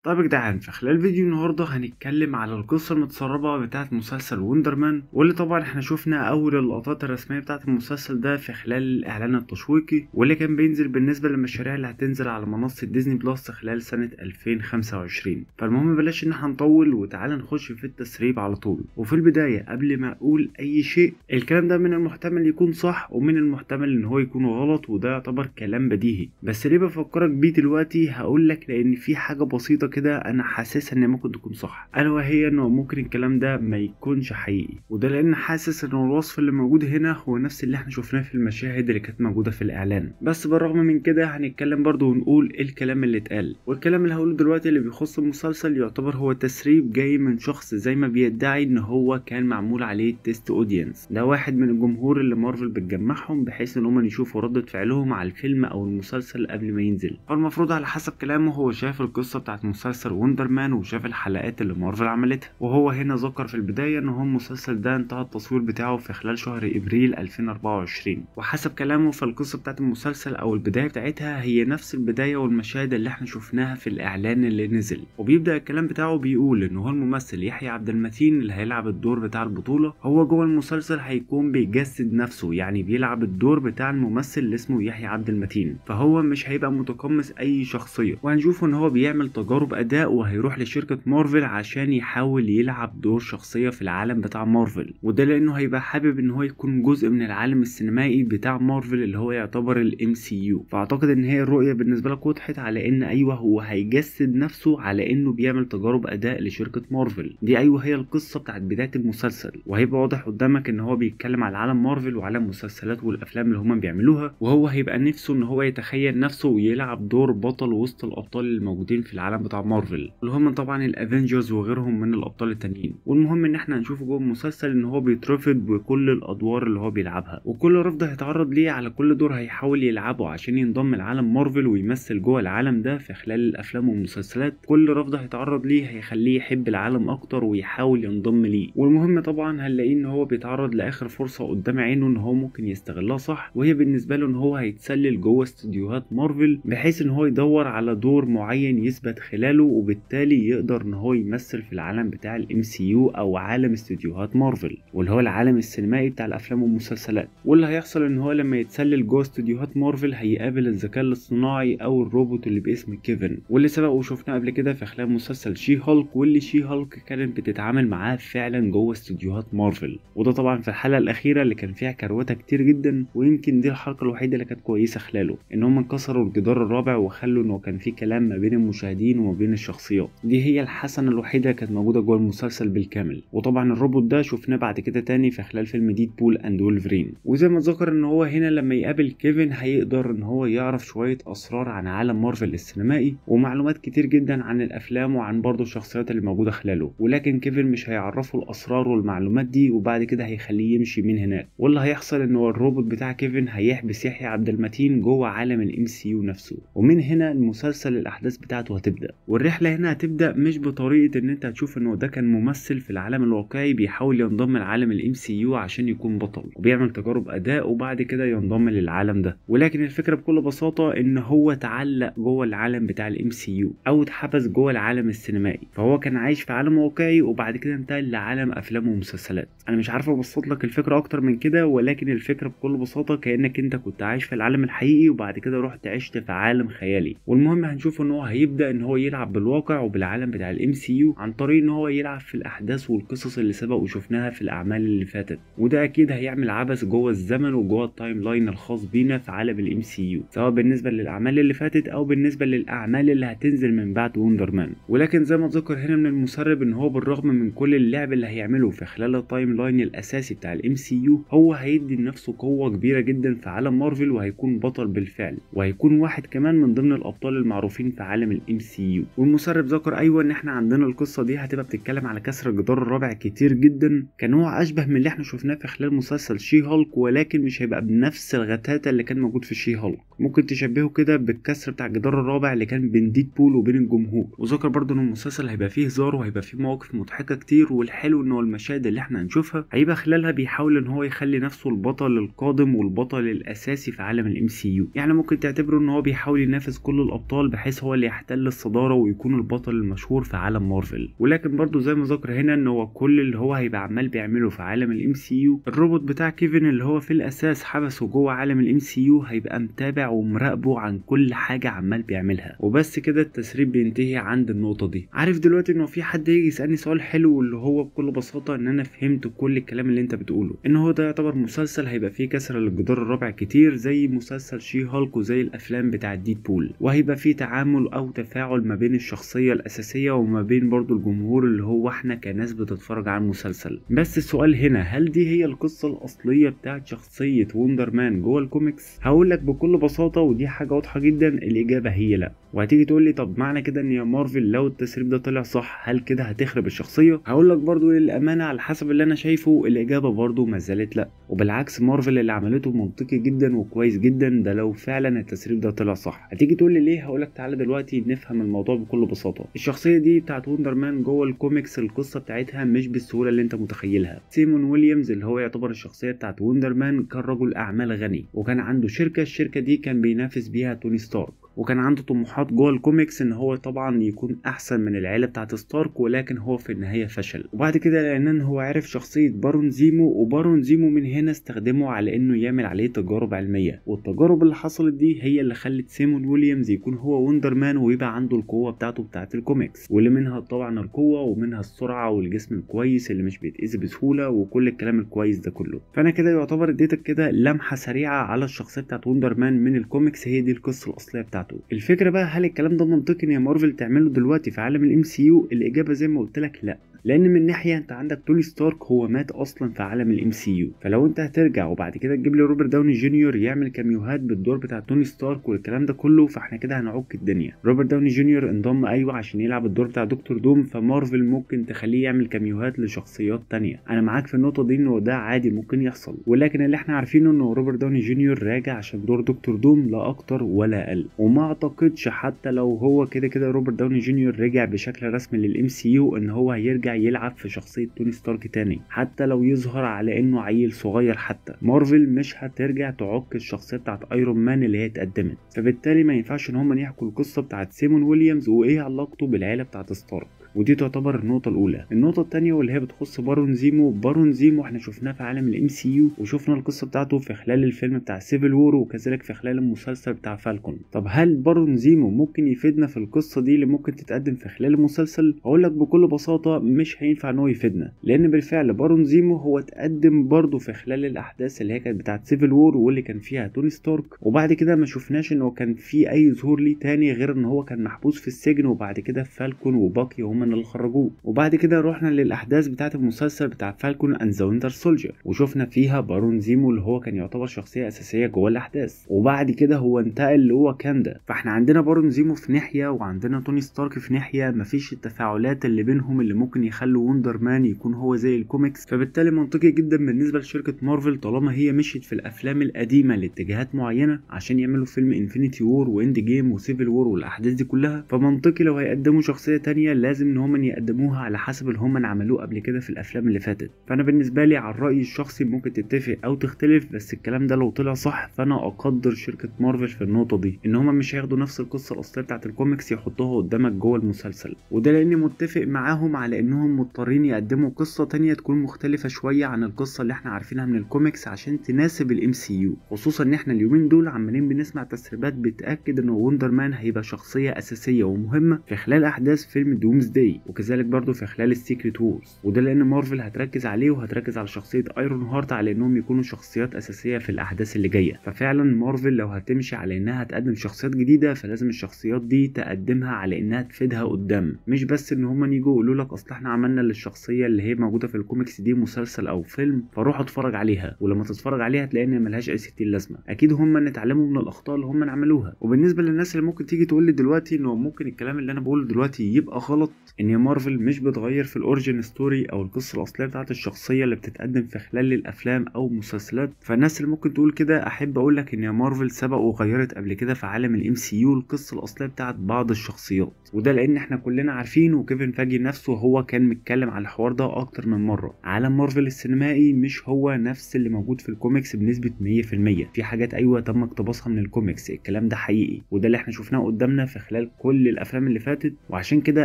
طيب يا جدعان، في خلال فيديو النهارده هنتكلم على القصه المتسربه بتاعه مسلسل وندرمان، واللي طبعا احنا شفنا اول اللقطات الرسميه بتاعه المسلسل ده في خلال الاعلان التشويقي، واللي كان بينزل بالنسبه للمشاريع اللي هتنزل على منصه ديزني بلس خلال سنه 2025. فالمهم بلاش ان احنا نطول وتعالى نخش في التسريب على طول. وفي البدايه قبل ما اقول اي شيء، الكلام ده من المحتمل يكون صح ومن المحتمل ان هو يكون غلط، وده يعتبر كلام بديهي. بس ليه بفكرك بيه دلوقتي؟ هقول لك لان في حاجه بسيطه كده انا حاسسها ان ممكن تكون صح، الا وهي انه ممكن الكلام ده ما يكونش حقيقي، وده لان حاسس ان الوصف اللي موجود هنا هو نفس اللي احنا شفناه في المشاهد اللي كانت موجوده في الاعلان. بس بالرغم من كده هنتكلم برضو ونقول ايه الكلام اللي اتقال. والكلام اللي هقوله دلوقتي اللي بيخص المسلسل يعتبر هو تسريب جاي من شخص زي ما بيدعي ان هو كان معمول عليه تيست اودينس. ده واحد من الجمهور اللي مارفل بتجمعهم بحيث ان هم يشوفوا ردة فعلهم على الفيلم او المسلسل قبل ما ينزل. فالمفروض على حسب كلامه هو شاف القصه بتاعت مسلسل وندرمان وشاف الحلقات اللي مارفل عملتها، وهو هنا ذكر في البدايه ان هو المسلسل ده انتهى التصوير بتاعه في خلال شهر ابريل 2024. وحسب كلامه فالقصه بتاعت المسلسل او البدايه بتاعتها هي نفس البدايه والمشاهد اللي احنا شفناها في الاعلان اللي نزل. وبيبدا الكلام بتاعه بيقول ان هو الممثل يحيى عبد المتين اللي هيلعب الدور بتاع البطوله، هو جوه المسلسل هيكون بيجسد نفسه، يعني بيلعب الدور بتاع الممثل اللي اسمه يحيى عبد المتين، فهو مش هيبقى متقمص اي شخصيه. وهنشوفه ان هو بيعمل تجارب اداء وهيروح لشركه مارفل عشان يحاول يلعب دور شخصيه في العالم بتاع مارفل، وده لانه هيبقى حابب ان هو يكون جزء من العالم السينمائي بتاع مارفل اللي هو يعتبر الام سي يو. فاعتقد ان هي الرؤيه بالنسبه لك وضحت على ان ايوه هو هيجسد نفسه على انه بيعمل تجارب اداء لشركه مارفل دي. ايوه هي القصه بتاعت بدايه المسلسل، وهيبقى واضح قدامك ان هو بيتكلم على عالم مارفل وعلى المسلسلات والافلام اللي هم بيعملوها، وهو هيبقى نفسه ان هو يتخيل نفسه ويلعب دور بطل وسط الابطال الموجودين في العالم بتاع مارفل، اللي هم طبعا الافنجرز وغيرهم من الابطال التانيين. والمهم ان احنا هنشوفه جوه المسلسل ان هو بيترفض بكل الادوار اللي هو بيلعبها، وكل رفض هيتعرض ليه على كل دور هيحاول يلعبه عشان ينضم لعالم مارفل ويمثل جوه العالم ده في خلال الافلام والمسلسلات. كل رفض هيتعرض ليه هيخليه يحب العالم اكتر ويحاول ينضم ليه. والمهم طبعا هنلاقيه ان هو بيتعرض لاخر فرصه قدام عينه ان هو ممكن يستغلها صح، وهي بالنسبه له ان هو هيتسلل جوه استديوهات مارفل بحيث ان هو يدور على دور معين يثبت خلاله، وبالتالي يقدر ان هو يمثل في العالم بتاع الام سي يو او عالم استديوهات مارفل، واللي هو العالم السينمائي بتاع الافلام والمسلسلات. واللي هيحصل ان هو لما يتسلل جوه استديوهات مارفل هيقابل الذكاء الاصطناعي او الروبوت اللي باسم كيفن، واللي سبق وشفناه قبل كده في خلال مسلسل شي هالك، واللي شي هالك كانت بتتعامل معاه فعلا جوه استديوهات مارفل. وده طبعا في الحلقه الاخيره اللي كان فيها كروته كتير جدا، ويمكن دي الحلقه الوحيده اللي كانت كويسه خلاله، ان هم كسروا الجدار الرابع وخلوا انه كان في كلام ما بين المشاهدين وما بين الشخصيات. دي هي الحسنه الوحيده اللي كانت موجوده جوه المسلسل بالكامل. وطبعا الروبوت ده شفناه بعد كده تاني في خلال فيلم ديدبول اند وولفرين. وزي ما ذكر ان هو هنا لما يقابل كيفن هيقدر ان هو يعرف شويه اسرار عن عالم مارفل السينمائي ومعلومات كتير جدا عن الافلام وعن برضه الشخصيات اللي موجوده خلاله، ولكن كيفن مش هيعرفه الاسرار والمعلومات دي، وبعد كده هيخليه يمشي من هناك. واللي هيحصل ان هو الروبوت بتاع كيفن هيحبس يحيى عبد المتين جوه عالم الام سي يو نفسه، ومن هنا المسلسل الاحداث بتاعته هتبدا. والرحله هنا هتبدا مش بطريقه ان انت هتشوف انه ده كان ممثل في العالم الواقعي بيحاول ينضم لعالم الام سي يو عشان يكون بطل وبيعمل تجارب اداء وبعد كده ينضم للعالم ده، ولكن الفكره بكل بساطه ان هو تعلق جوه العالم بتاع الام سي يو او اتحبس جوه العالم السينمائي. فهو كان عايش في عالم واقعي وبعد كده انتقل لعالم افلام ومسلسلات. انا مش عارف ابسط لك الفكره اكتر من كده، ولكن الفكره بكل بساطه كانك انت كنت عايش في العالم الحقيقي وبعد كده رحت عشت في عالم خيالي. والمهم هنشوف ان هو هيبدا ان هو يلعب بالواقع وبالعالم بتاع الام سي يو عن طريق ان هو يلعب في الاحداث والقصص اللي سبق وشفناها في الاعمال اللي فاتت، وده اكيد هيعمل عبث جوه الزمن وجوه التايم لاين الخاص بينا في عالم الام سي يو، سواء بالنسبه للاعمال اللي فاتت او بالنسبه للاعمال اللي هتنزل من بعد وندرمان. ولكن زي ما ذكر هنا من المسرب ان هو بالرغم من كل اللعب اللي هيعمله في خلال التايم لاين الاساسي بتاع الام سي يو هو هيدي لنفسه قوه كبيره جدا في عالم مارفل، وهيكون بطل بالفعل، وهيكون واحد كمان من ضمن الابطال المعروفين في عالم الام سي يو. والمسرب ذكر ايوه ان احنا عندنا القصه دي هتبقى بتتكلم على كسر الجدار الرابع كتير جدا، كان هو اشبه من اللي احنا شفناه في خلال مسلسل شي هالك، ولكن مش هيبقى بنفس الغتاتة اللي كان موجود في شي هالك. ممكن تشبهه كده بالكسر بتاع الجدار الرابع اللي كان بين ديدبول وبين الجمهور. وذكر برضه ان المسلسل هيبقى فيه هزار وهيبقى فيه مواقف مضحكه كتير، والحلو ان هو المشاهد اللي احنا هنشوفها هيبقى خلالها بيحاول ان هو يخلي نفسه البطل القادم والبطل الاساسي في عالم الام سي يو. يعني ممكن تعتبره ان هو بيحاول ينافس كل الابطال بحيث هو اللي يحتل الصداره ويكون البطل المشهور في عالم مارفل. ولكن برضو زي ما ذكر هنا ان هو كل اللي هو هيبقى عمال بيعمله في عالم الام سي يو، الروبوت بتاع كيفن اللي هو في الاساس حبسه جوه عالم الام سي يو هيبقى متابع ومراقبه عن كل حاجه عمال بيعملها. وبس كده التسريب بينتهي عند النقطه دي. عارف دلوقتي انه في حد يجي يسالني سؤال حلو، واللي هو بكل بساطه ان انا فهمت كل الكلام اللي انت بتقوله، ان هو ده يعتبر مسلسل هيبقى فيه كسر للجدار الرابع كتير زي مسلسل شي هالك وزي الافلام بتاع ديدبول، وهيبقى فيه تعامل او تفاعل ما بين الشخصيه الاساسيه وما بين برضو الجمهور اللي هو احنا كناس بتتفرج على المسلسل. بس السؤال هنا، هل دي هي القصه الاصليه بتاعت شخصيه وندر مان جوه الكوميكس؟ هقول لك بكل بساطه ودي حاجه واضحه جدا، الاجابه هي لا. وهتيجي تقول لي طب معنى كده ان يا مارفل لو التسريب ده طلع صح هل كده هتخرب الشخصيه؟ هقول لك برضو للامانه على حسب اللي انا شايفه الاجابه برضو ما زالت لا. وبالعكس مارفل اللي عملته منطقي جدا وكويس جدا ده لو فعلا التسريب ده طلع صح. هتيجي تقول لي ليه؟ هقول لك تعالى دلوقتي نفهم الموضوع بكل بساطه. الشخصيه دي بتاعت وندر مان جوه الكوميكس القصه بتاعتها مش بالسهوله اللي انت متخيلها. سيمون ويليامز اللي هو يعتبر الشخصيه بتاعت وندر مان كان رجل اعمال غني، وكان عنده الشركه دي كان بينافس بيها توني ستارك، وكان عنده طموحات جوه الكوميكس ان هو طبعا يكون احسن من العيله بتاعت ستارك، ولكن هو في النهايه فشل. وبعد كده لان هو عرف شخصيه بارون زيمو، وبارون زيمو من هنا استخدمه على انه يعمل عليه تجارب علميه، والتجارب اللي حصلت دي هي اللي خلت سيمون ويليامز يكون هو وندر مان ويبقى عنده القوه بتاعته بتاعت الكوميكس، واللي منها طبعا القوه ومنها السرعه والجسم الكويس اللي مش بيتاذي بسهوله وكل الكلام الكويس ده كله. فانا كده يعتبر اديتك كده لمحه سريعه على الشخصيه بتاعت وندر مان من الكوميكس، هي دي القصه الاصليه بتاعته. الفكره بقى هل الكلام ده منطقي ان يا مارفل تعمله دلوقتي في عالم الام سي يو؟ الاجابه زي ما قلت لك لا، لان من ناحيه انت عندك توني ستارك هو مات اصلا في عالم الام سي يو، فلو انت هترجع وبعد كده تجيب لي روبرت داوني جونيور يعمل كاميوهات بالدور بتاع توني ستارك والكلام ده كله، فاحنا كده هنعك الدنيا. روبرت داوني جونيور انضم ايوه عشان يلعب الدور بتاع دكتور دوم، فمارفل ممكن تخليه يعمل كاميوهات لشخصيات تانية. انا معاك في النقطه دي انه ده عادي ممكن يحصل، ولكن اللي احنا عارفينه انه روبرت داوني جونيور راجع عشان دور دكتور دوم لا اكتر ولا اقل. وما اعتقدش حتى لو هو كده روبرت داوني جونيور رجع بشكل رسمي للام سي يو ان هو هيرجع يلعب في شخصيه توني ستارك تاني، حتى لو يظهر على انه عيل صغير. حتى مارفل مش هترجع تعك الشخصيه بتاعت ايرون مان اللي هي اتقدمت، فبالتالي ما ينفعش ان هم يحكوا القصه بتاعت سيمون ويليامز وايه علاقته بالعيله بتاعت ستارك. ودي تعتبر النقطه الاولى. النقطه الثانيه واللي هي بتخص بارون زيمو. بارون زيمو احنا شفناه في عالم الام سي يو وشفنا القصه بتاعته في خلال الفيلم بتاع سيفل وور وكذلك في خلال المسلسل بتاع فالكون. طب هل بارون زيمو ممكن يفيدنا في القصه دي اللي ممكن تتقدم في خلال المسلسل؟ هقول لك بكل بساطه مش هينفع ان هو يفيدنا، لان بالفعل بارون زيمو هو اتقدم برضه في خلال الاحداث اللي هي كانت بتاعه سيفل وور واللي كان فيها توني ستارك، وبعد كده ما شفناش انه كان في اي ظهور ليه تاني غير ان هو كان محبوس في السجن، وبعد كده فالكون وباكي هم اللي خرجوه. وبعد كده رحنا للاحداث بتاعه المسلسل بتاع فالكون اند ذا وينتر سولجر وشفنا فيها بارون زيمو اللي هو كان يعتبر شخصيه اساسيه جوه الاحداث، وبعد كده هو انتقل لواكاندا. فاحنا عندنا بارون زيمو في ناحيه وعندنا توني ستارك في ناحيه، مفيش التفاعلات اللي بينهم اللي ممكن يخلوا وندر مان يكون هو زي الكوميكس. فبالتالي منطقي جدا بالنسبه لشركه مارفل طالما هي مشيت في الافلام القديمه لاتجاهات معينه عشان يعملوا فيلم انفينيتي وور واند جيم وسيفل وور والاحداث دي كلها، فمنطقي لو هيقدموا شخصيه تانية لازم ان هم يقدموها على حسب اللي هم عملوه قبل كده في الافلام اللي فاتت. فانا بالنسبه لي على الراي الشخصي ممكن تتفق او تختلف، بس الكلام ده لو طلع صح فانا اقدر شركه مارفل في النقطه دي ان هم مش هياخدوا نفس القصه الاصليه بتاعت الكوميكس يحطوها قدامك جوه المسلسل، وده لاني متفق معاهم على انهم مضطرين يقدموا قصه تانية تكون مختلفه شويه عن القصه اللي احنا عارفينها من الكوميكس عشان تناسب الام سي يو، خصوصا ان احنا اليومين دول عمالين بنسمع تسريبات بتاكد ان وندر مان هيبقى شخصيه اساسيه ومهمه في خلال احداث فيلم دومز داي وكذلك برضه في خلال السيكريت وورز، وده لان مارفل هتركز عليه وهتركز على شخصيه ايرون هارت على انهم يكونوا شخصيات اساسيه في الاحداث اللي جايه. ففعلا مارفل لو هتمشي على انها تقدم شخصيات جديده فلازم الشخصيات دي تقدمها على انها تفيدها قدام، مش بس ان هم يجوا يقولوا لك اصل احنا عملنا للشخصيه اللي هي موجوده في الكوميكس دي مسلسل او فيلم فروح اتفرج عليها، ولما تتفرج عليها تلاقي ان ملهاش اي 60 لازمه. اكيد هم نتعلموا من الاخطاء اللي هم عملوها. وبالنسبه للناس اللي ممكن تيجي تقول لي دلوقتي انه ممكن الكلام اللي انا بقوله دلوقتي يبقى غلط، ان يا مارفل مش بتغير في الاوريجين ستوري او القصه الاصليه بتاعت الشخصيه اللي بتتقدم في خلال الافلام او مسلسلات، فالناس اللي ممكن تقول كده احب اقول لك ان يا مارفل سبق وغيرت قبل كده في عالم الام سي يو القصه الاصليه بتاعت بعض الشخصيات، وده لان احنا كلنا عارفين وكيفن فاجي نفسه هو كان متكلم على الحوار ده اكتر من مره. عالم مارفل السينمائي مش هو نفس اللي موجود في الكوميكس بنسبه 100%. في حاجات ايوه تم اقتباسها من الكوميكس، الكلام ده حقيقي، وده اللي احنا شفناه قدامنا في خلال كل الافلام اللي فاتت. وعشان كده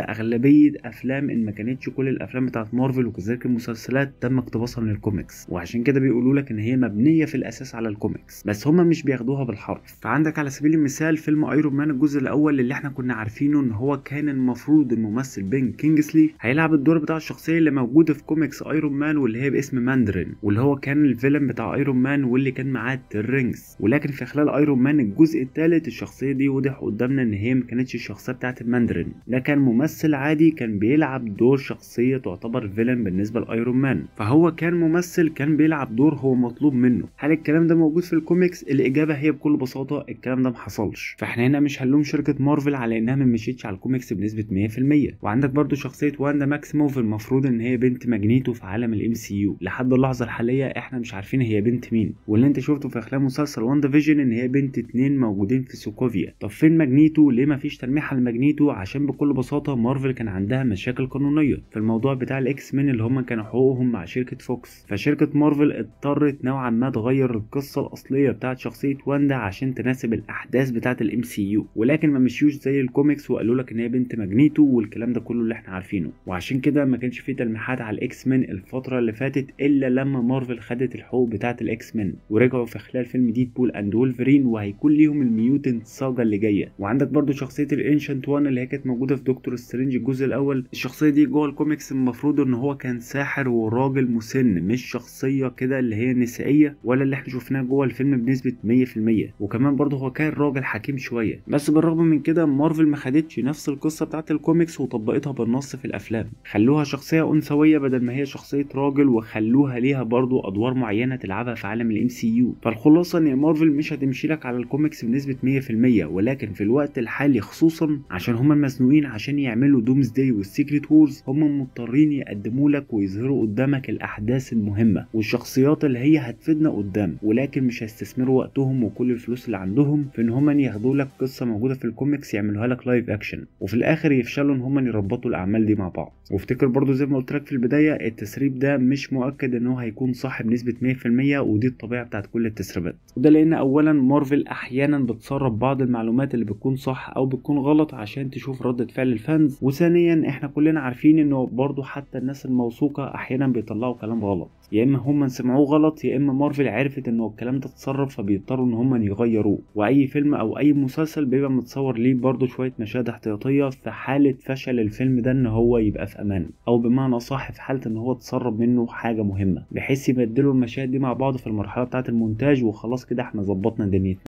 اغلبيه افلام، ان ما كانتش كل الافلام بتاعت مارفل وكذلك المسلسلات، تم اقتباسها من الكوميكس. وعشان كده بيقولوا لك ان هي مبنيه في الاساس على الكوميكس، بس هم مش بياخدوها بالحرف. فعندك على سبيل المثال فيلم ايرون مان الجزء الاول اللي احنا كنا عارفينه ان هو كان المفروض الممثل بين كينجسلي هيلعب الدور بتاع الشخصيه اللي موجوده في كوميكس ايرون مان واللي هي باسم ماندرين، واللي هو كان الفيلن بتاع ايرون مان واللي كان معاه الرينجز. ولكن في خلال ايرون مان الجزء الثالث الشخصيه دي وضح قدامنا ان هي ما كانتش الشخصيه بتاعت الماندرين، ده كان ممثل عادي كان بيلعب دور شخصيه تعتبر فيلن بالنسبه لايرون مان. فهو كان ممثل كان بيلعب دور هو مطلوب منه. هل الكلام ده موجود في الكوميكس؟ الاجابه هي بكل بساطه الكلام ده ما حصلش. فاحنا هنا مش هنلوم شركه مارفل على انها ما مشيتش على الكوميكس بنسبه 100%. وعندك برضو شخصيه واندا ماكسيموف، المفروض ان هي بنت ماجنيتو في عالم الام سي يو. لحد اللحظه الحاليه احنا مش عارفين هي بنت مين، واللي انت شفته في خلال مسلسل واندا فيجن ان هي بنت 2 موجودين في سوكوفيا. طب فين ماجنيتو؟ ليه ما فيش تلميح لماجنيتو؟ عشان بكل بساطه مارفل كان عندها مشاكل قانونيه في الموضوع بتاع الاكس مين اللي هم كانوا حقوقهم مع شركه فوكس. فشركه مارفل اضطرت نوعا ما تغير القصه الاصليه بتاعت شخصيه واندا عشان تناسب الاحداث بتاعت الام سي يو، ولكن ما مشيوش زي الكوميكس وقالوا لك ان هي بنت ماجنيتو والكلام ده كله اللي احنا عارفينه. وعشان كده ما كانش فيه تلميحات على الاكس مين الفتره اللي فاتت الا لما مارفل خدت الحقوق بتاعت الاكس مين ورجعوا في خلال فيلم ديدبول اند وولفرين، وهيكون ليهم الميوتنت ساجا اللي جايه. وعندك برضو شخصيه الانشنت وان اللي هي كانت موجوده في دكتور سترينج الجزء الاول. الشخصيه دي جوه الكوميكس المفروض ان هو كان ساحر وراجل مسن، مش شخصيه كده اللي هي نسائيه ولا اللي احنا شفناها جوه الفيلم بنسبه 100%. وكمان برضو هو كان راجل حكيم شويه. بس بالرغم من كده مارفل ما خدتش نفس القصه بتاعت الكوميكس وطبقتها بالنص في الافلام، خلوها شخصيه انثويه بدل ما هي شخصيه راجل، وخلوها ليها برضو ادوار معينه تلعبها في عالم الام سي يو. فالخلاصه ان مارفل مش هتمشي لك على الكوميكس بنسبه 100%، ولكن في الوقت الحالي خصوصا عشان هم مزنوقين عشان يعملوا دومز داي والسيكريت وورز، هم مضطرين يقدموا لك ويظهروا قدامك الاحداث المهمه والشخصيات اللي هي هتفيدنا قدام، ولكن مش هيستثمروا وقتهم وكل الفلوس اللي عندهم في ان هم ياخدوا لك قصه موجوده في الكوميكس يعملوها لك لايف اكشن، وفي الاخر يفشلوا ان هم يربطوا الاعمال دي مع بعض. وافتكر برضو زي ما قلت لك في البدايه التسريب ده مش مؤكد ان هو هيكون صح بنسبه 100%، ودي الطبيعه بتاعت كل التسريبات. وده لان اولا مارفل احيانا بتسرب بعض المعلومات اللي بتكون صح او بتكون غلط عشان تشوف ردة فعل الفانز، وثانيا احنا كلنا عارفين انه برضو حتى الناس الموثوقه احيانا بيطلعوا كلام غلط، يا اما هم سمعوه غلط يا اما مارفل عرفت انه الكلام ده اتسرب فبيضطروا ان هم يغيروه. واي فيلم او اي مسلسل بيبقى متصور ليه برضو شويه مشاهد احتياطيه في حاله فشل الفيلم ده ان هو يبقى في امان، او بمعنى صح في حاله ان هو اتسرب منه حاجه مهمه، بحيث يبدلوا المشاهد دي مع بعض في المرحله بتاعه المونتاج وخلاص كده احنا ظبطنا دنيتنا.